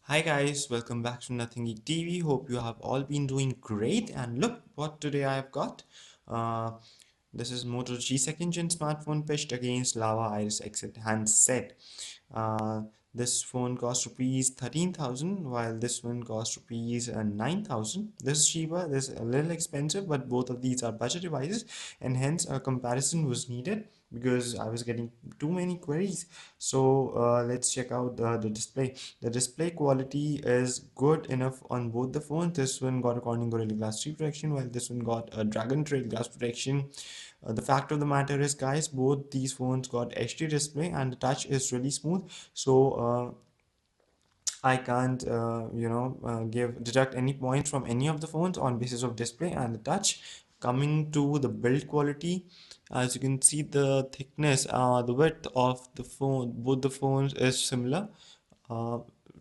Hi guys, welcome back to Nothing Geek TV. Hope you have all been doing great. And look what today I have got. Uh, this is Moto G second gen smartphone pitched against Lava Iris Exit handset. Uh, this phone costs rupees 13,000 while this one costs rupees 9,000. This is cheaper, this is a little expensive, but both of these are budget devices and hence a comparison was needed because I was getting too many queries. So let's check out the display. The display quality is good enough on both the phones. This one got a Corning Gorilla Glass 3 protection while this one got a Dragon Trail Glass protection. The fact of the matter is, guys, both these phones got HD display and the touch is really smooth. So I can't, give deduct any points from any of the phones on basis of display and the touch. Coming to the build quality, as you can see, the thickness, the width of the phone, both the phones is similar. Uh,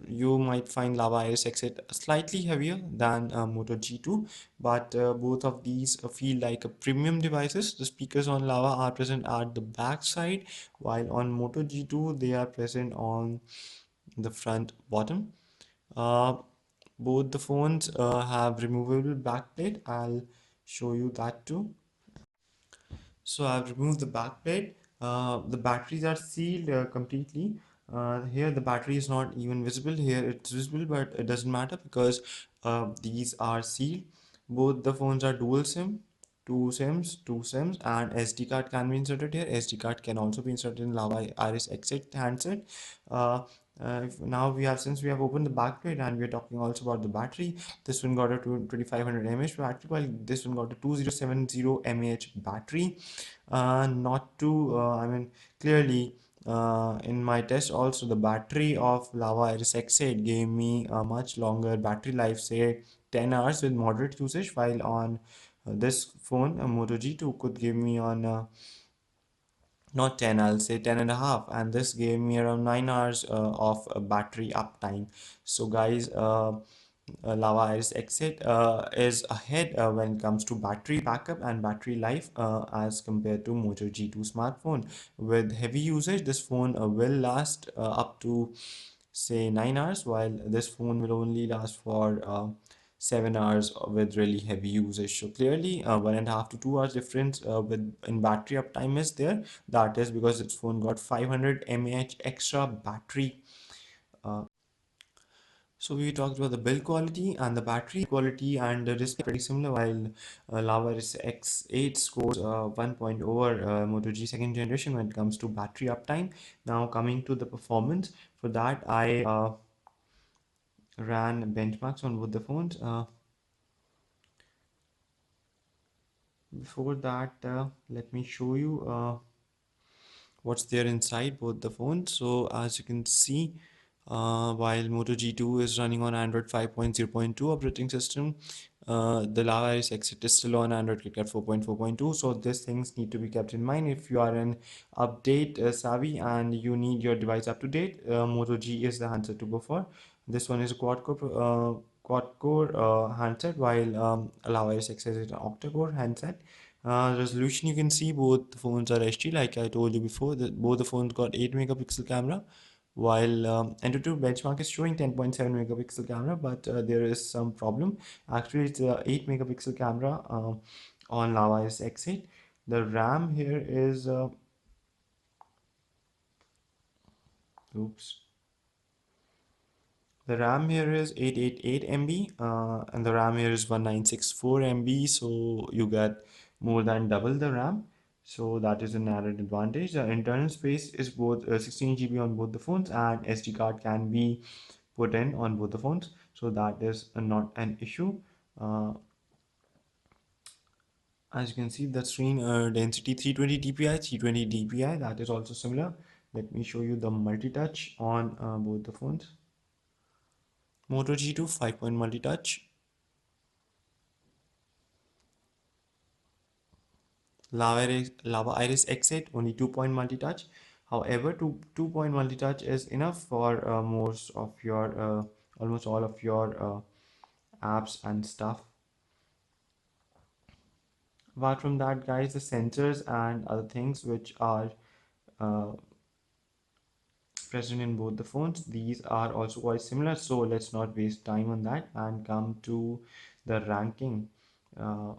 you might find Lava Iris Exit slightly heavier than Moto G2, but both of these feel like a premium devices. The speakers on Lava are present at the back side, while on Moto G2 they are present on the front bottom. Uh, both the phones have removable backplate. I'll show you that too. So I've removed the back plate. The batteries are sealed completely. Here the battery is not even visible. Here it's visible, but it doesn't matter because these are sealed. Both the phones are dual SIM, two SIMs, and SD card can be inserted here. SD card can also be inserted in Lava Iris Exit handset. Uh, now we have since we have opened the back plate and we are talking also about the battery. This one got a 2500 mAh battery, while this one got a 2070 mAh battery. Not to I mean clearly in my test also the battery of Lava Iris X8 gave me a much longer battery life, say 10 hours with moderate usage, while on this phone a Moto G2 could give me on not 10, I'll say 10 and a half, and this gave me around 9 hours of battery uptime. So guys, Lava Iris Exit is ahead when it comes to battery backup and battery life as compared to Moto G2 smartphone. With heavy usage, this phone will last up to say 9 hours, while this phone will only last for 7 hours with really heavy usage. So clearly 1.5 to 2 hours difference with in battery uptime is there. That is because this phone got 500 mAh extra battery. So we talked about the build quality and the battery quality and the display pretty similar, while Lava X8 scores 1 point over Moto G second generation when it comes to battery uptime. Now coming to the performance, for that I ran benchmarks on both the phones. Before that, let me show you what's there inside both the phones. So as you can see, while Moto G2 is running on Android 5.0.2 operating system, the Lava Iris Exit is still on Android KitKat 4.4.2. So these things need to be kept in mind if you are an update savvy and you need your device up to date. Moto G is the handset to go for. This one is a quad core handset, while Lava Iris Exit is an octa-core handset. Resolution, you can see both the phones are HD, like I told you before. Both the phones got 8 megapixel camera, while Antutu benchmark is showing 10.7 megapixel camera, but there is some problem. Actually, it's a 8 megapixel camera on Lava S8. The RAM here is oops. The RAM here is 888 MB and the RAM here is 1964 MB, so you get more than double the RAM. So that is an added advantage. The internal space is both 16 GB on both the phones, and SD card can be put in on both the phones. So that is not an issue. Uh, as you can see, the screen density 320 dpi, 320 dpi, that is also similar. Let me show you the multi-touch on both the phones. Moto G2 5-point multi-touch. Lava Iris X8 only 2-point multi-touch. However, two-point multi-touch is enough for most of your almost all of your apps and stuff. Apart from that, guys, the sensors and other things which are uh, present in both the phones. These are also quite similar, so let's not waste time on that and come to the ranking. Uh,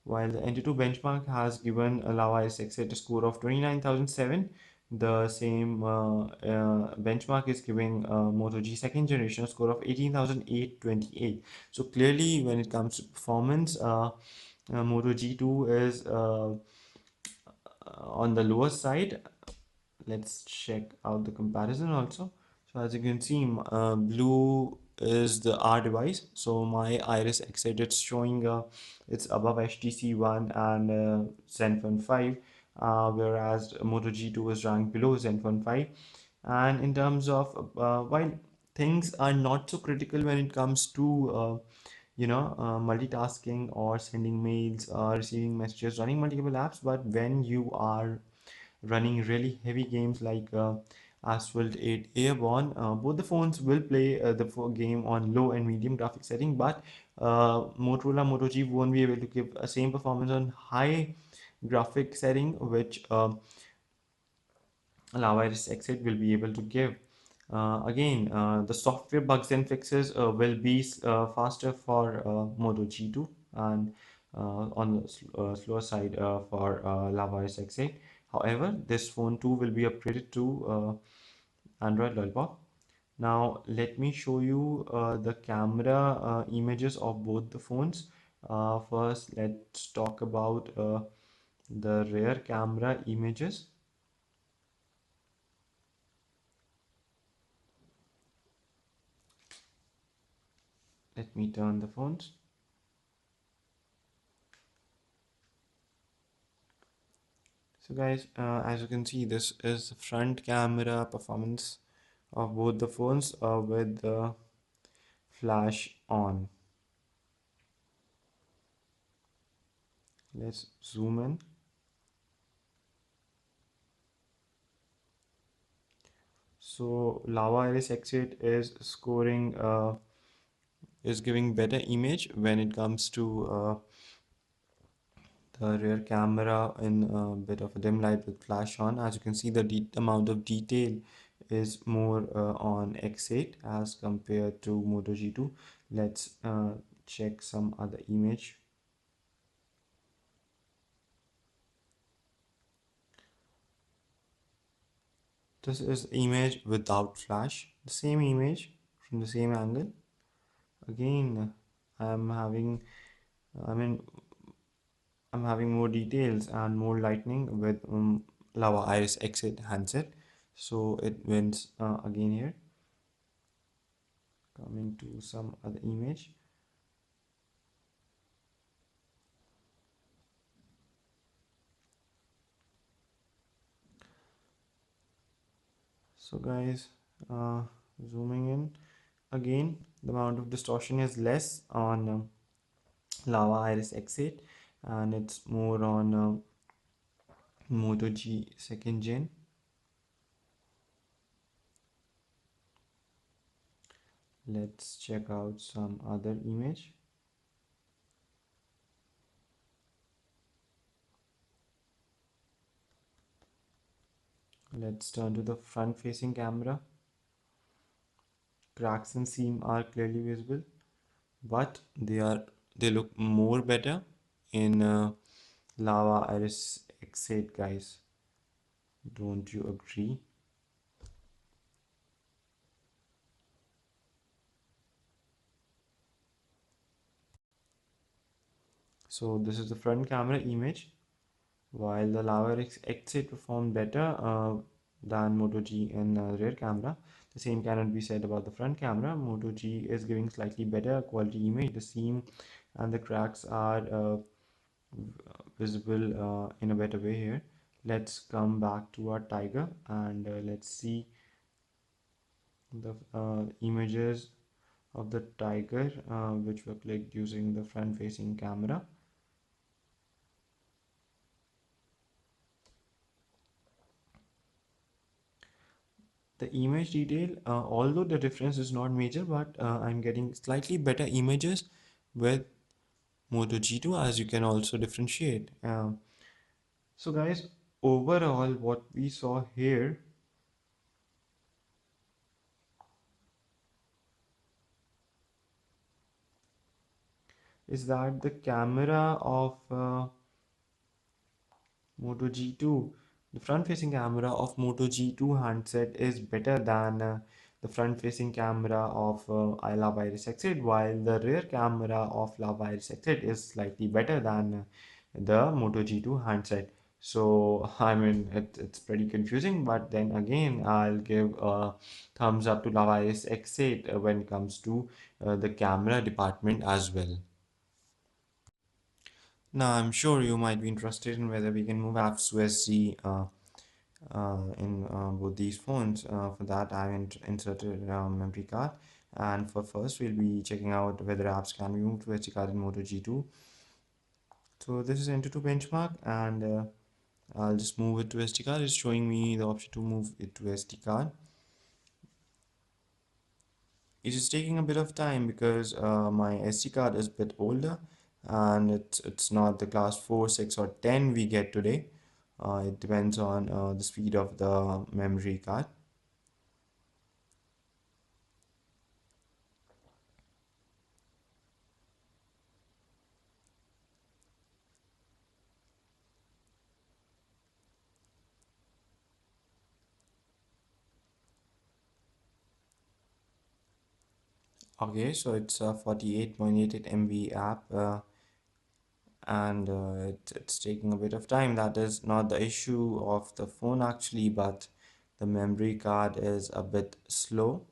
While the NT2 benchmark has given Lava SX8 a score of 29,007, the same benchmark is giving Moto G second generation a score of 18,828. So clearly, when it comes to performance, Moto G2 is on the lower side. Let's check out the comparison also. So as you can see, blue is the R device. So my Iris X8, it's showing it's above HTC One and Zenfone 5, whereas Moto G2 is ranked below Zenfone 5. And in terms of while things are not so critical when it comes to multitasking or sending mails, receiving messages, running multiple apps, but when you are running really heavy games like Asphalt 8 Airborne. Both the phones will play the game on low and medium graphic setting, but Motorola Moto G won't be able to give a same performance on high graphic setting, which Lava Exit will be able to give. Again, the software bugs and fixes will be faster for Moto G2 and on the slower side for Lava X8. However, this phone too will be upgraded to Android Lollipop. Now, let me show you the camera images of both the phones. First, let's talk about the rear camera images. Let me turn the phones. So guys, as you can see, this is the front camera performance of both the phones with the flash on. Let's zoom in. So Lava Iris X8 is scoring is giving better image when it comes to the rear camera in a bit of a dim light with flash on. As you can see, the amount of detail is more on X8 as compared to Moto G2. Let's check some other image. This is image without flash, the same image from the same angle. Again, I'm having, I mean, I'm having more details and more lightning with Lava Iris Exit handset. So it wins again here. Coming to some other image. So guys, zooming in again, the amount of distortion is less on Lava Iris X8 and it's more on Moto G second gen. Let's check out some other image. Let's turn to the front facing camera. Cracks and seam are clearly visible, but they look more better in Lava Iris X8 guys. Don't you agree? So this is the front camera image. While the Lava X8 performed better than Moto G in rear camera, the same cannot be said about the front camera. Moto G is giving slightly better quality image. The seam and the cracks are visible in a better way here. Let's come back to our Tiger and let's see the images of the Tiger which were clicked using the front facing camera. The image detail, although the difference is not major, but I'm getting slightly better images with Moto G2 as you can also differentiate. So guys, overall what we saw here is that the camera of Moto G2, the front-facing camera of Moto G2 handset is better than the front-facing camera of Love Iris Exit, while the rear camera of Love Iris Exit is slightly better than the Moto G2 handset. So, I mean, it's pretty confusing, but then again, I'll give a thumbs up to Love Iris X8 when it comes to the camera department as well. Now, I'm sure you might be interested in whether we can move apps to SD in both these phones. For that, I inserted memory card, and for first, we'll be checking out whether apps can be moved to SD card in Moto G2. So this is Enter to benchmark, and I'll just move it to SD card. It's showing me the option to move it to SD card. It is taking a bit of time because my SD card is a bit older, and it's not the class 4, 6, or 10 we get today. It depends on the speed of the memory card. Okay, so it's a 48.88 MB app, and it's taking a bit of time. That is not the issue of the phone actually, but the memory card is a bit slow.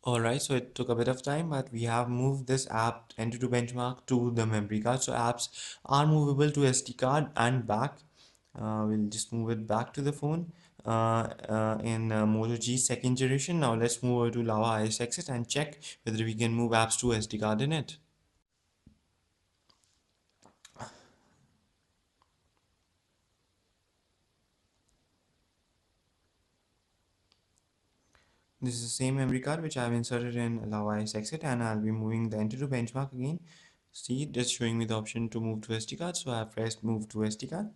Alright, so it took a bit of time, but we have moved this app Entity benchmark to the memory card. So apps are movable to SD card and back. We'll just move it back to the phone in Moto G second generation. Now let's move over to Lava Iris Exit and check whether we can move apps to SD card in it. This is the same memory card which I've inserted in Lava Iris Exit, and I'll be moving the Entity benchmark again. See, it's showing me the option to move to SD card, so I've pressed move to SD card.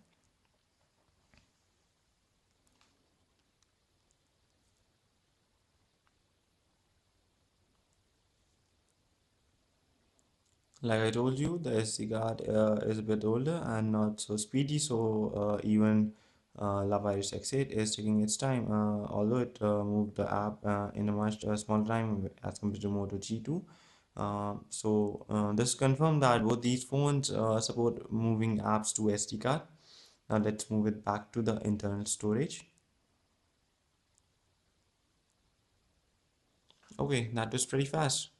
Like I told you, the SD card is a bit older and not so speedy, so even Lavirus X8 is taking its time, although it moved the app in a much smaller time as compared to Moto G2. This confirmed that both these phones support moving apps to SD card. Now let's move it back to the internal storage. Okay, that was pretty fast.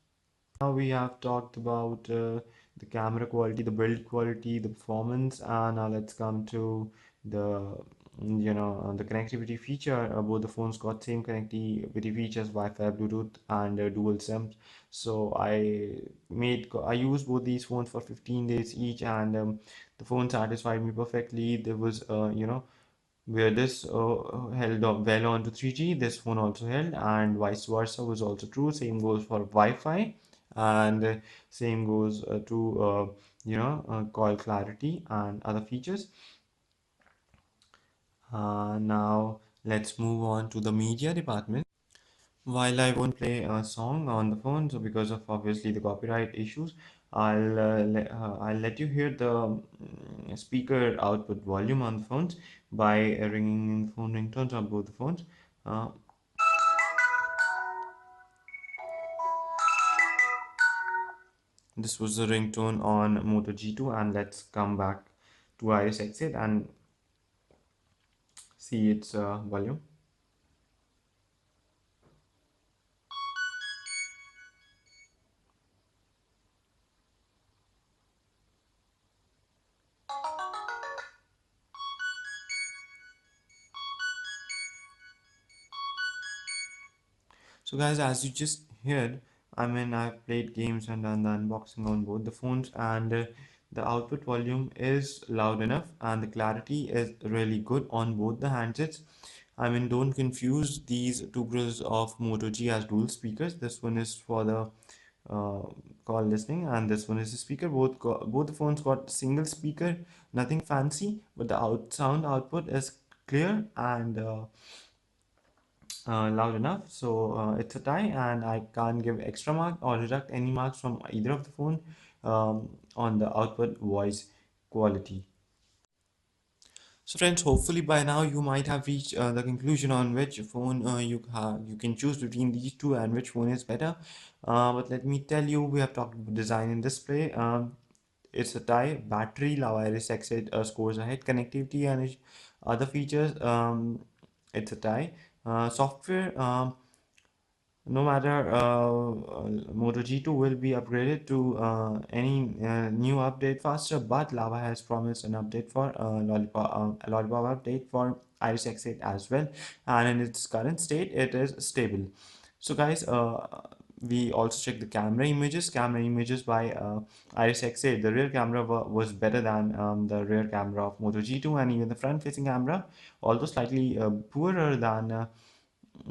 Now we have talked about the camera quality, the build quality, the performance, and now let's come to the the connectivity feature. Both the phones got same connectivity features, Wi-Fi, Bluetooth, and dual SIMs. So I used both these phones for 15 days each, and the phone satisfied me perfectly. There was where this held on well on to 3G, this phone also held, and vice versa was also true. Same goes for Wi-Fi, and same goes to call clarity and other features. Now let's move on to the media department. While I won't play a song on the phone, so because of obviously the copyright issues, I'll let you hear the speaker output volume on the phones by ringing in the phone ringtones on both the phones. Uh, this was the ringtone on Moto G2, and let's come back to Iris Exit and see its volume. So guys, as you just heard, I mean, I've played games and done the unboxing on both the phones, and the output volume is loud enough and the clarity is really good on both the handsets. I mean, don't confuse these two pros of Moto G as dual speakers. This one is for the uh, call listening, and this one is a speaker. Both the phones got single speaker, nothing fancy, but the sound output is clear and loud enough. So it's a tie, and I can't give extra mark or deduct any marks from either of the phone on the output voice quality. So friends, hopefully by now you might have reached the conclusion on which phone you can choose between these two and which phone is better. But let me tell you, we have talked about design and display. It's a tie. Battery, Lava Iris X8 scores ahead. Connectivity and other features, it's a tie. Software. No matter Moto G2 will be upgraded to any new update faster, but Lava has promised an update for a Lollipop update for Iris X8 as well, and in its current state, it is stable. So guys, we also check the camera images. Camera images by Iris X8. The rear camera was better than the rear camera of Moto G2, and even the front-facing camera, although slightly poorer than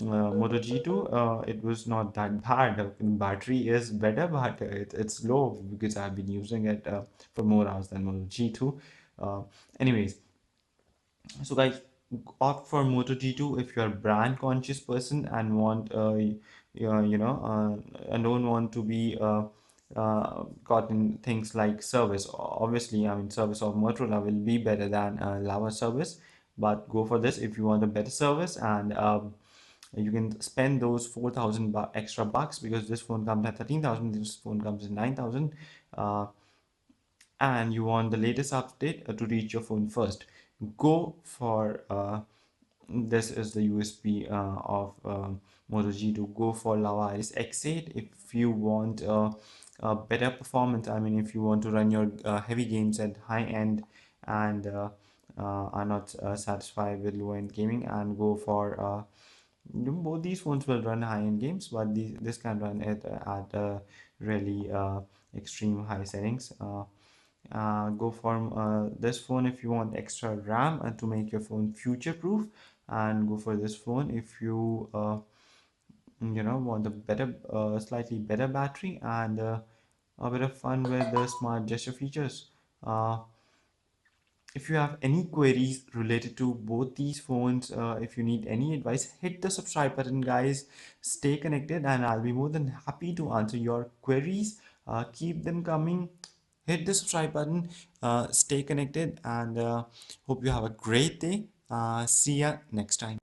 Moto G2, it was not that bad. Battery is better, but it's low because I've been using it for more hours than Moto G2. Uh, Anyways, so guys, opt for Moto G2 if you're a brand conscious person and want and don't want to be caught in things like service. Obviously, I mean, service of Motorola will be better than Lava service, but go for this if you want a better service, and you can spend those 4,000 extra bucks, because this phone comes at 13,000, this phone comes at 9,000, and you want the latest update to reach your phone first. Go for this is the USP of Moto G2. Go for Lava Iris X8 if you want a better performance. I mean, if you want to run your heavy games at high end and are not satisfied with low end gaming, and go for both these phones will run high-end games, but this can run it at really extreme high settings. Go for this phone if you want extra RAM and to make your phone future-proof, and go for this phone if you want a better, slightly better battery and a bit of fun with the smart gesture features. Uh, if you have any queries related to both these phones, if you need any advice, hit the subscribe button, guys. Stay connected, and I'll be more than happy to answer your queries. Keep them coming. Hit the subscribe button. Stay connected, and hope you have a great day. See ya next time.